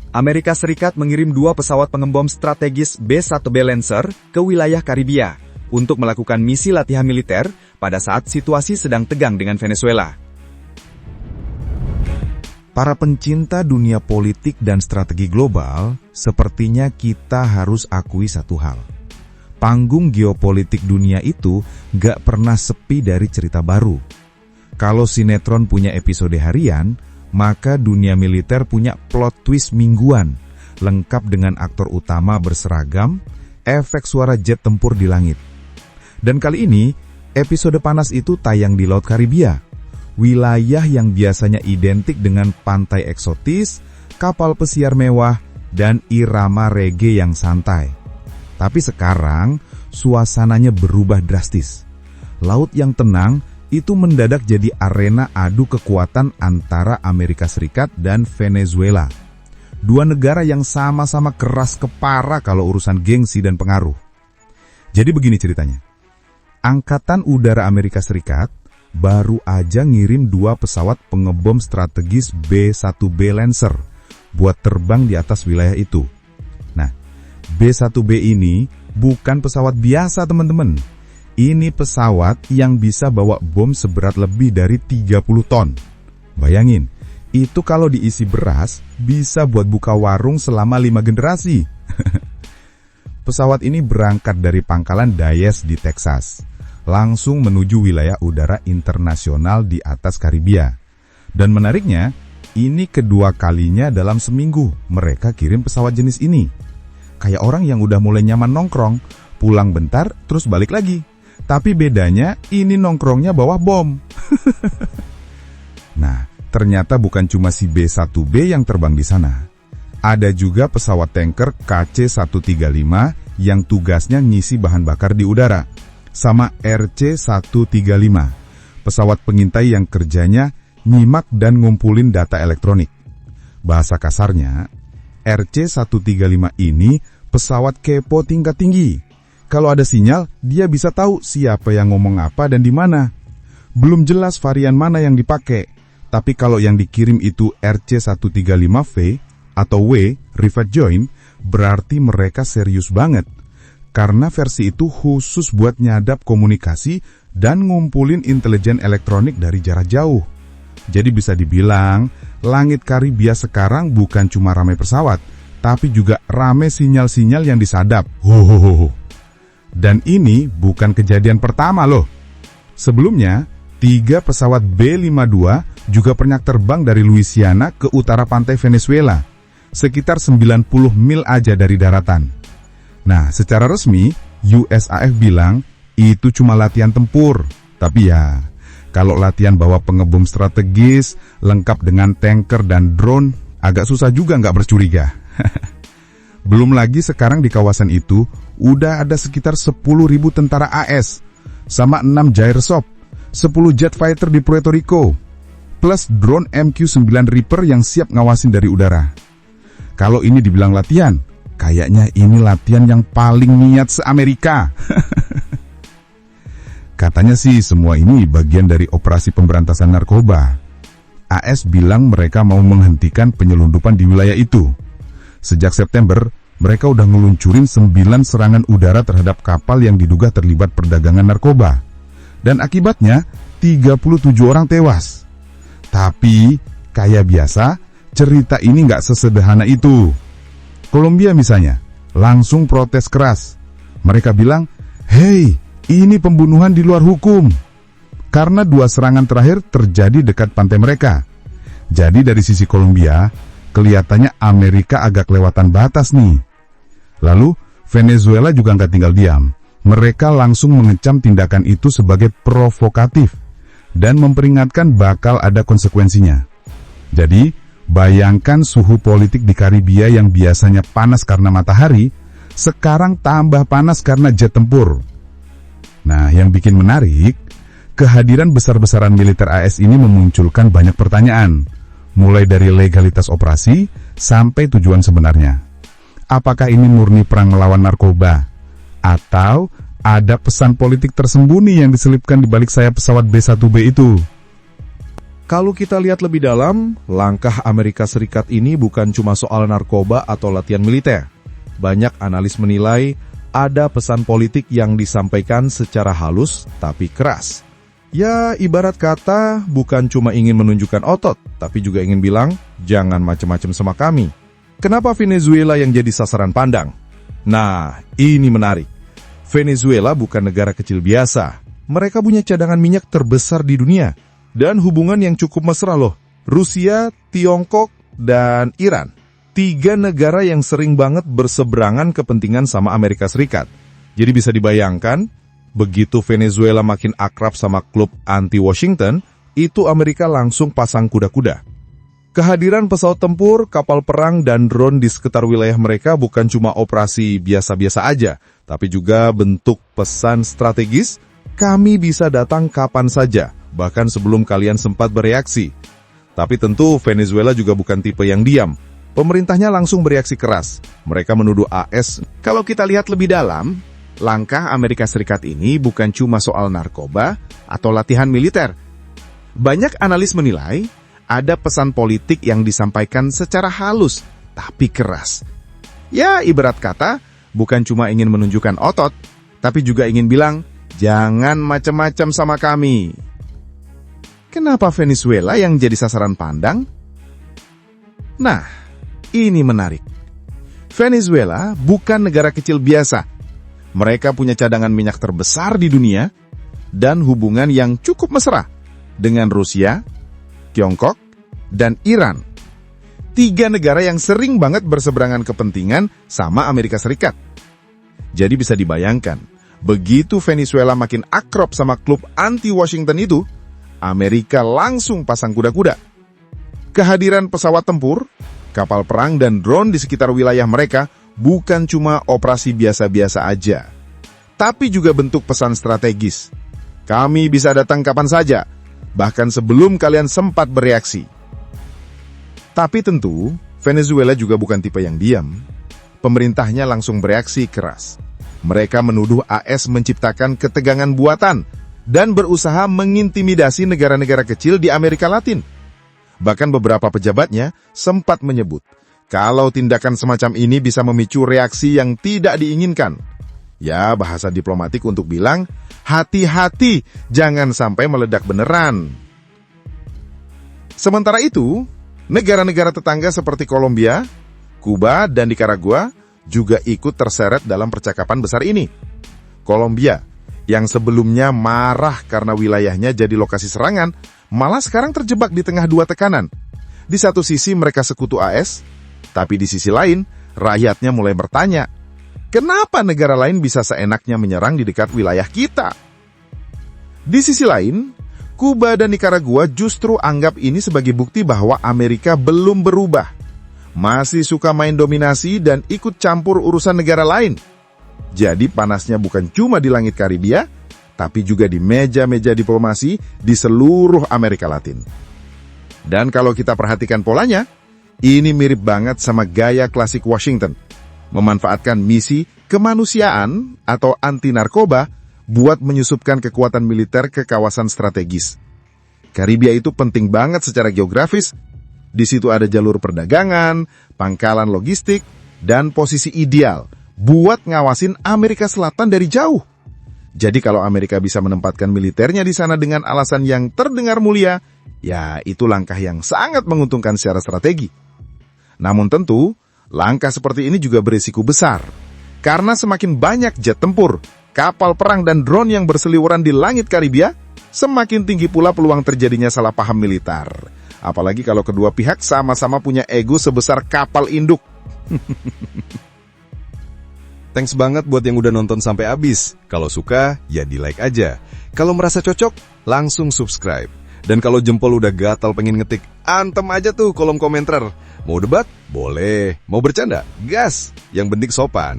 Amerika Serikat mengirim 2 pesawat pengebom strategis B-1B Lancer ke wilayah Karibia untuk melakukan misi latihan militer pada saat situasi sedang tegang dengan Venezuela. Para pencinta dunia politik dan strategi global, sepertinya kita harus akui satu hal. Panggung geopolitik dunia itu gak pernah sepi dari cerita baru. Kalau sinetron punya episode harian, maka dunia militer punya plot twist mingguan, lengkap dengan aktor utama berseragam, efek suara jet tempur di langit. Dan kali ini, episode panas itu tayang di Laut Karibia, wilayah yang biasanya identik dengan pantai eksotis, kapal pesiar mewah, dan irama reggae yang santai. Tapi sekarang, suasananya berubah drastis. Laut yang tenang itu mendadak jadi arena adu kekuatan antara Amerika Serikat dan Venezuela. 2 negara yang sama-sama keras kepala kalau urusan gengsi dan pengaruh. Jadi begini ceritanya. Angkatan Udara Amerika Serikat baru aja ngirim 2 pesawat pengebom strategis B-1B Lancer buat terbang di atas wilayah itu. Nah, B-1B ini bukan pesawat biasa teman-teman. Ini pesawat yang bisa bawa bom seberat lebih dari 30 ton. Bayangin, itu kalau diisi beras, bisa buat buka warung selama 5 generasi. Pesawat ini berangkat dari pangkalan Dayes di Texas, langsung menuju wilayah udara internasional di atas Karibia. Dan menariknya, ini kedua kalinya dalam seminggu mereka kirim pesawat jenis ini. Kayak orang yang udah mulai nyaman nongkrong, pulang bentar terus balik lagi. Tapi bedanya, ini nongkrongnya bawa bom. Nah, ternyata bukan cuma si B-1B yang terbang di sana. Ada juga pesawat tanker KC-135 yang tugasnya ngisi bahan bakar di udara. Sama RC-135, pesawat pengintai yang kerjanya nyimak dan ngumpulin data elektronik. Bahasa kasarnya, RC-135 ini pesawat kepo tingkat tinggi. Kalau ada sinyal, dia bisa tahu siapa yang ngomong apa dan di mana. Belum jelas varian mana yang dipakai, tapi kalau yang dikirim itu RC-135V atau W, Rivet Joint, berarti mereka serius banget. Karena versi itu khusus buat nyadap komunikasi dan ngumpulin intelijen elektronik dari jarak jauh. Jadi bisa dibilang, langit Karibia sekarang bukan cuma ramai pesawat, tapi juga ramai sinyal-sinyal yang disadap. Hohoho. Dan ini bukan kejadian pertama loh. Sebelumnya, 3 pesawat B-52 juga pernah terbang dari Louisiana ke utara pantai Venezuela, sekitar 90 mil aja dari daratan. Nah, secara resmi, USAF bilang itu cuma latihan tempur. Tapi ya, kalau latihan bawa pengebom strategis, lengkap dengan tanker dan drone, agak susah juga nggak bercuriga. Belum lagi sekarang di kawasan itu, udah ada sekitar 10.000 tentara AS, sama 6 Gyrosoft, 10 jet fighter di Puerto Rico, plus drone MQ-9 Reaper yang siap ngawasin dari udara. Kalau ini dibilang latihan, kayaknya ini latihan yang paling niat se-Amerika. Katanya sih semua ini bagian dari operasi pemberantasan narkoba. AS bilang mereka mau menghentikan penyelundupan di wilayah itu. Sejak September, mereka udah ngeluncurin 9 serangan udara terhadap kapal yang diduga terlibat perdagangan narkoba. Dan akibatnya, 37 orang tewas. Tapi, kayak biasa, cerita ini nggak sesederhana itu. Kolombia misalnya, langsung protes keras. Mereka bilang, "Hei, ini pembunuhan di luar hukum." Karena 2 serangan terakhir terjadi dekat pantai mereka. Jadi dari sisi Kolombia, kelihatannya Amerika agak kelewatan batas nih. Lalu, Venezuela juga nggak tinggal diam. Mereka langsung mengecam tindakan itu sebagai provokatif dan memperingatkan bakal ada konsekuensinya. Jadi, bayangkan suhu politik di Karibia yang biasanya panas karena matahari, sekarang tambah panas karena jet tempur. Nah, yang bikin menarik, kehadiran besar-besaran militer AS ini memunculkan banyak pertanyaan, mulai dari legalitas operasi sampai tujuan sebenarnya. Apakah ini murni perang melawan narkoba? Atau ada pesan politik tersembunyi yang diselipkan di balik sayap pesawat B-1B itu? Kalau kita lihat lebih dalam, langkah Amerika Serikat ini bukan cuma soal narkoba atau latihan militer. Banyak analis menilai ada pesan politik yang disampaikan secara halus tapi keras. Ya, ibarat kata bukan cuma ingin menunjukkan otot, tapi juga ingin bilang, jangan macam-macam sama kami. Kenapa Venezuela yang jadi sasaran pandang? Nah, ini menarik. Venezuela bukan negara kecil biasa. Mereka punya cadangan minyak terbesar di dunia. Dan hubungan yang cukup mesra loh. Rusia, Tiongkok, dan Iran. 3 negara yang sering banget berseberangan kepentingan sama Amerika Serikat. Jadi bisa dibayangkan, begitu Venezuela makin akrab sama klub anti-Washington, itu Amerika langsung pasang kuda-kuda. Kehadiran pesawat tempur, kapal perang, dan drone di sekitar wilayah mereka bukan cuma operasi biasa-biasa aja, tapi juga bentuk pesan strategis, kami bisa datang kapan saja, bahkan sebelum kalian sempat bereaksi. Tapi tentu Venezuela juga bukan tipe yang diam. Pemerintahnya langsung bereaksi keras. Mereka menuduh AS. Kalau kita lihat lebih dalam, langkah Amerika Serikat ini bukan cuma soal narkoba atau latihan militer. Banyak analis menilai ada pesan politik yang disampaikan secara halus tapi keras. Ya, ibarat kata bukan cuma ingin menunjukkan otot, tapi juga ingin bilang, jangan macam-macam sama kami. Kenapa Venezuela yang jadi sasaran pandang? Nah, ini menarik. Venezuela bukan negara kecil biasa. Mereka punya cadangan minyak terbesar di dunia dan hubungan yang cukup mesra dengan Rusia, Tiongkok, dan Iran. 3 negara yang sering banget berseberangan kepentingan sama Amerika Serikat. Jadi bisa dibayangkan, begitu Venezuela makin akrab sama klub anti-Washington itu, Amerika langsung pasang kuda-kuda. Kehadiran pesawat tempur, kapal perang, dan drone di sekitar wilayah mereka bukan cuma operasi biasa-biasa aja, tapi juga bentuk pesan strategis. Kami bisa datang kapan saja, bahkan sebelum kalian sempat bereaksi. Tapi tentu, Venezuela juga bukan tipe yang diam. Pemerintahnya langsung bereaksi keras. Mereka menuduh AS menciptakan ketegangan buatan dan berusaha mengintimidasi negara-negara kecil di Amerika Latin. Bahkan beberapa pejabatnya sempat menyebut kalau tindakan semacam ini bisa memicu reaksi yang tidak diinginkan. Ya, bahasa diplomatik untuk bilang, hati-hati, jangan sampai meledak beneran. Sementara itu, negara-negara tetangga seperti Kolombia, Kuba, dan Nicaragua juga ikut terseret dalam percakapan besar ini. Kolombia, yang sebelumnya marah karena wilayahnya jadi lokasi serangan, malah sekarang terjebak di tengah 2 tekanan. Di satu sisi mereka sekutu AS, tapi di sisi lain, rakyatnya mulai bertanya, kenapa negara lain bisa seenaknya menyerang di dekat wilayah kita? Di sisi lain, Kuba dan Nicaragua justru anggap ini sebagai bukti bahwa Amerika belum berubah. Masih suka main dominasi dan ikut campur urusan negara lain. Jadi panasnya bukan cuma di langit Karibia, tapi juga di meja-meja diplomasi di seluruh Amerika Latin. Dan kalau kita perhatikan polanya, ini mirip banget sama gaya klasik Washington. Memanfaatkan misi kemanusiaan atau anti-narkoba buat menyusupkan kekuatan militer ke kawasan strategis. Karibia itu penting banget secara geografis. Di situ ada jalur perdagangan, pangkalan logistik, dan posisi ideal buat ngawasin Amerika Selatan dari jauh. Jadi kalau Amerika bisa menempatkan militernya di sana dengan alasan yang terdengar mulia, ya itu langkah yang sangat menguntungkan secara strategi. Namun tentu, langkah seperti ini juga berisiko besar. Karena semakin banyak jet tempur, kapal perang, dan drone yang berseliweran di langit Karibia, semakin tinggi pula peluang terjadinya salah paham militer. Apalagi kalau kedua pihak sama-sama punya ego sebesar kapal induk. Thanks banget buat yang udah nonton sampai habis. Kalau suka, ya di-like aja. Kalau merasa cocok, langsung subscribe. Dan kalau jempol udah gatal pengen ngetik, antem aja tuh kolom komentar. Mau debat? Boleh. Mau bercanda? Gas. Yang penting sopan.